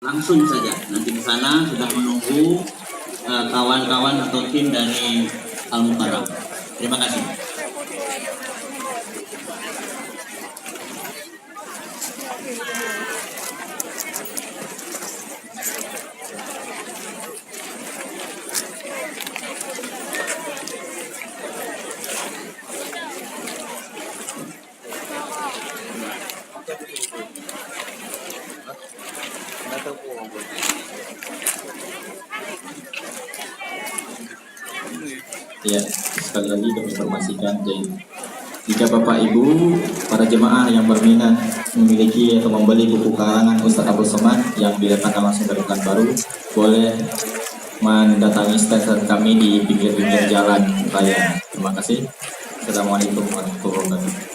langsung saja. Nanti di sana sudah menunggu kawan-kawan atau tim dari Al-Mukarram. Terima kasih. Ya, sekali lagi kami informasikan, jika Bapak Ibu para jemaah yang berminat memiliki atau membeli buku karangan Ustadz Abdul Somad yang didatangkan langsung dari Pekanbaru, boleh mendatangi stand kami di pinggir-pinggir jalan raya. Terima kasih. Assalamualaikum warahmatullahi wabarakatuh.